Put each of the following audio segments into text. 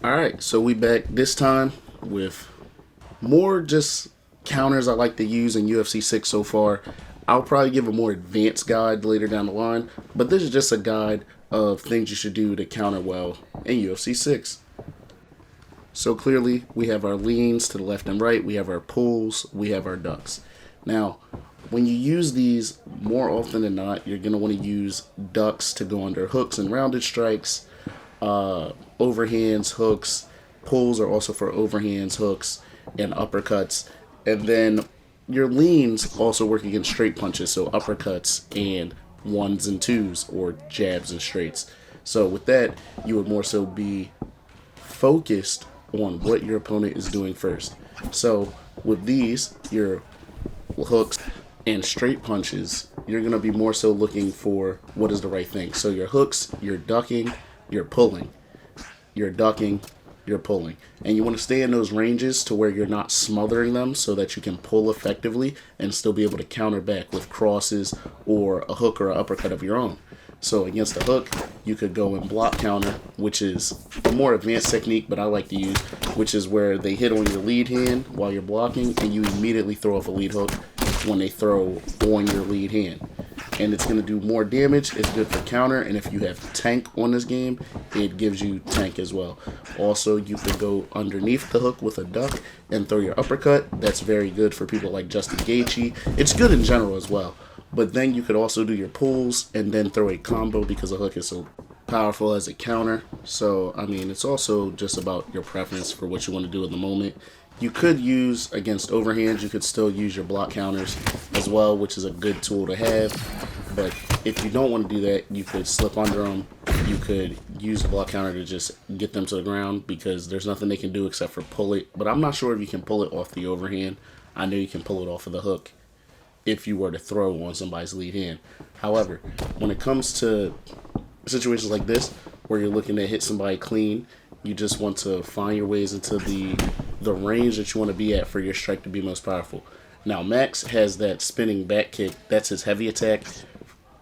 Alright, so we back this time with more just counters I like to use in UFC 6 so far. I'll probably give a more advanced guide later down the line, but this is just a guide of things you should do to counter well in UFC 6. So clearly, we have our leans to the left and right, we have our pulls, we have our ducks. Now, when you use these, more often than not, you're going to want to use ducks to go under hooks and rounded strikes, overhands, hooks. Pulls are also for overhands, hooks, and uppercuts. And then your leans also work against straight punches, so uppercuts and ones and twos, or jabs and straights. So with that, you would more so be focused on what your opponent is doing first. So with these, your hooks and straight punches, you're going to be more so looking for what is the right thing. So your hooks, you're ducking, you're pulling. You're ducking, you're pulling. And you want to stay in those ranges to where you're not smothering them so that you can pull effectively and still be able to counter back with crosses or a hook or an uppercut of your own. So against the hook, you could go in block counter, which is a more advanced technique, but I like to use, which is where they hit on your lead hand while you're blocking, and you immediately throw off a lead hook when they throw on your lead hand. And it's going to do more damage. It's good for counter, and if you have tank on this game, it gives you tank as well. Also, you could go underneath the hook with a duck and throw your uppercut. That's very good for people like Justin Gaethje. It's good in general as well. But then you could also do your pulls and then throw a combo because a hook is so powerful as a counter. So, I mean, it's also just about your preference for what you want to do in the moment. You could use, against overhands, you could still use your block counters as well, which is a good tool to have. But if you don't want to do that, you could slip under them. You could use the block counter to just get them to the ground because there's nothing they can do except for pull it. But I'm not sure if you can pull it off the overhand. I know you can pull it off of the hook if you were to throw on somebody's lead hand. However, when it comes to situations like this, where you're looking to hit somebody clean, you just want to find your ways into the range that you want to be at for your strike to be most powerful. Now, Max has that spinning back kick. That's his heavy attack.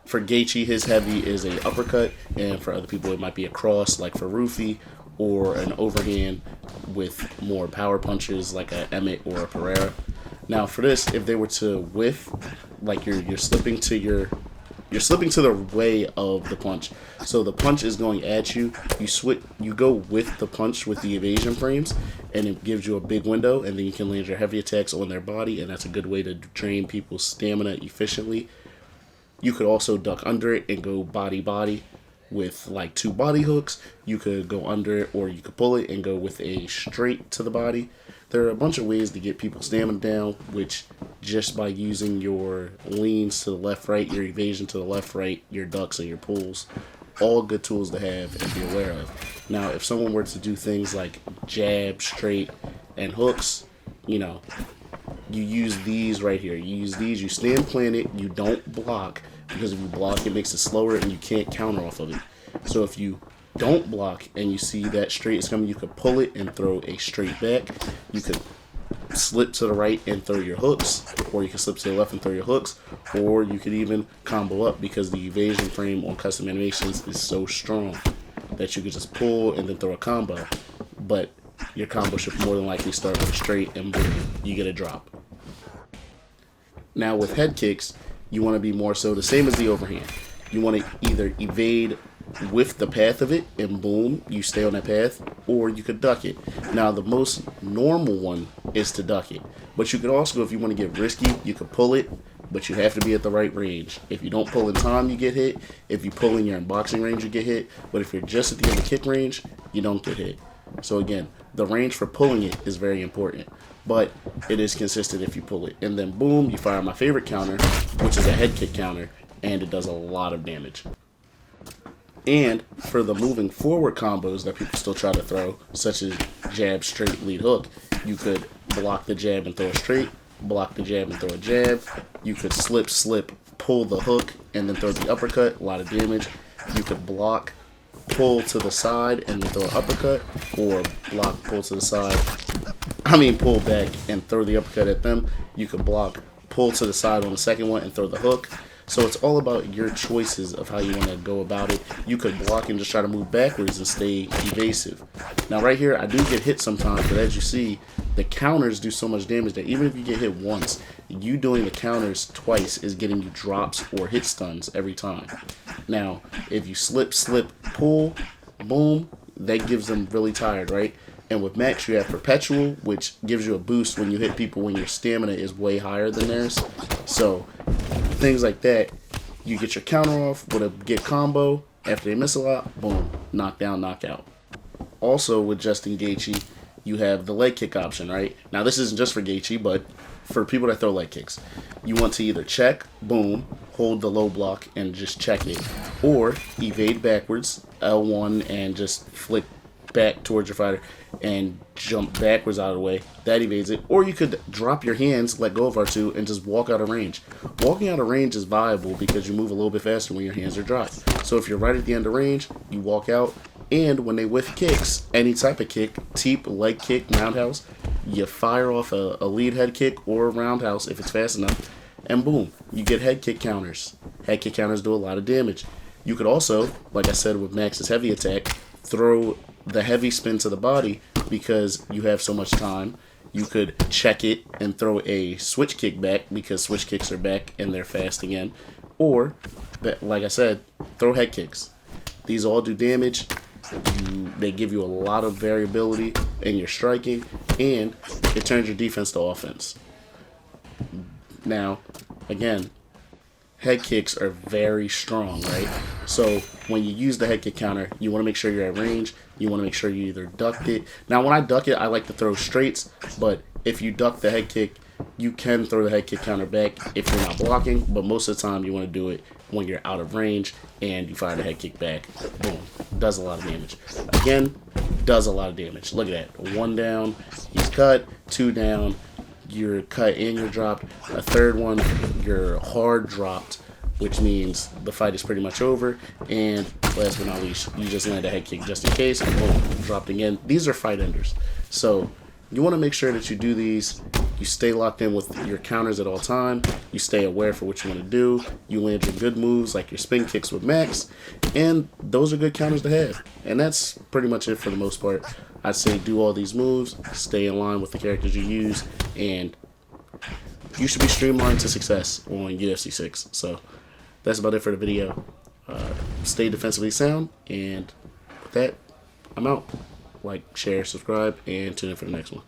For Gaethje, his heavy is a uppercut, and for other people, it might be a cross, like for Rufy, or an overhand with more power punches, like a Emmett or a Pereira. Now, for this, if they were to whiff, like you're slipping to the way of the punch. So the punch is going at you. You go with the punch with the evasion frames, and it gives you a big window, and then you can land your heavy attacks on their body, and that's a good way to drain people's stamina efficiently. You could also duck under it and go body with like two body hooks. You could go under it, or you could pull it and go with a straight to the body. There are a bunch of ways to get people's stamina down, which just by using your leans to the left, right, your evasion to the left, right, your ducks and your pulls, all good tools to have and be aware of. Now, if someone were to do things like jab, straight, and hooks, you use these right here. You use these, you stand planted, you don't block, because if you block, it makes it slower and you can't counter off of it. So if you don't block and you see that straight is coming, you could pull it and throw a straight back. You could slip to the right and throw your hooks, or you can slip to the left and throw your hooks, or you could even combo up because the evasion frame on custom animations is so strong that you could just pull and then throw a combo. But your combo should more than likely start with a straight, and boom, you get a drop. Now with head kicks, you want to be more so the same as the overhand. You want to either evade with the path of it, and boom, you stay on that path, or you could duck it. Now, the most normal one is to duck it, but you could also, if you want to get risky, you could pull it, but you have to be at the right range. If you don't pull in time, you get hit. If you pull in your boxing range, you get hit. But if you're just at the end of kick range, you don't get hit. So again, the range for pulling it is very important, but it is consistent if you pull it. And then boom, you fire my favorite counter, which is a head kick counter, and it does a lot of damage. And for the moving forward combos that people still try to throw, such as jab, straight, lead hook, you could block the jab and throw a straight, block the jab and throw a jab. You could slip, pull the hook, and then throw the uppercut, a lot of damage. You could block, pull to the side, and then throw an uppercut, or block, pull to the side. Pull back and throw the uppercut at them. You could block, pull to the side on the second one, and throw the hook. So it's all about your choices of how you want to go about it. You could block and just try to move backwards and stay evasive. Now right here, I do get hit sometimes, but as you see, the counters do so much damage that even if you get hit once, you doing the counters twice is getting you drops or hit stuns every time. Now, if you slip, pull, boom, that gives them really tired, right? And with max, you have perpetual, which gives you a boost when you hit people when your stamina is way higher than theirs. So things like that, you get your counter off with a get combo. After they miss a lot, boom, knockdown, knockout. Also with Justin Gaethje, you have the leg kick option, right? Now this isn't just for Gaethje, but for people that throw leg kicks, you want to either check, boom, hold the low block and just check it, or evade backwards, L1, and just flick back towards your fighter and jump backwards out of the way. That evades it. Or you could drop your hands, let go of R2, and just walk out of range. Walking out of range is viable because you move a little bit faster when your hands are dropped. So if you're right at the end of range, you walk out, and when they whiff kicks, any type of kick, teep, leg kick, roundhouse, you fire off a lead head kick or a roundhouse if it's fast enough, and boom, you get head kick counters. Head kick counters do a lot of damage. You could also, like I said with Max's heavy attack, throw the heavy spin to the body because you have so much time. You could check it and throw a switch kick back because switch kicks are back and they're fast again. Or, like I said, throw head kicks. These all do damage. They give you a lot of variability in your striking, and it turns your defense to offense. Now, again, head kicks are very strong, right? So when you use the head kick counter, you want to make sure you're at range. You want to make sure you either ducked it. Now, when I duck it, I like to throw straights, but if you duck the head kick, you can throw the head kick counter back if you're not blocking, but most of the time you want to do it when you're out of range and you fire the head kick back. Boom. Does a lot of damage. Again, does a lot of damage. Look at that. 1 down, he's cut. 2 down, you're cut and you're dropped. A third one, you're hard dropped, which means the fight is pretty much over. And last but not least, you just land a head kick just in case. Boom, dropped again. These are fight enders. So you want to make sure that you do these. You stay locked in with your counters at all time. You stay aware for what you want to do. You land your good moves like your spin kicks with Max. And those are good counters to have. And that's pretty much it for the most part. I'd say do all these moves, stay in line with the characters you use, and you should be streamlined to success on UFC 6. So that's about it for the video. Stay defensively sound, and with that, I'm out. Like, share, subscribe, and tune in for the next one.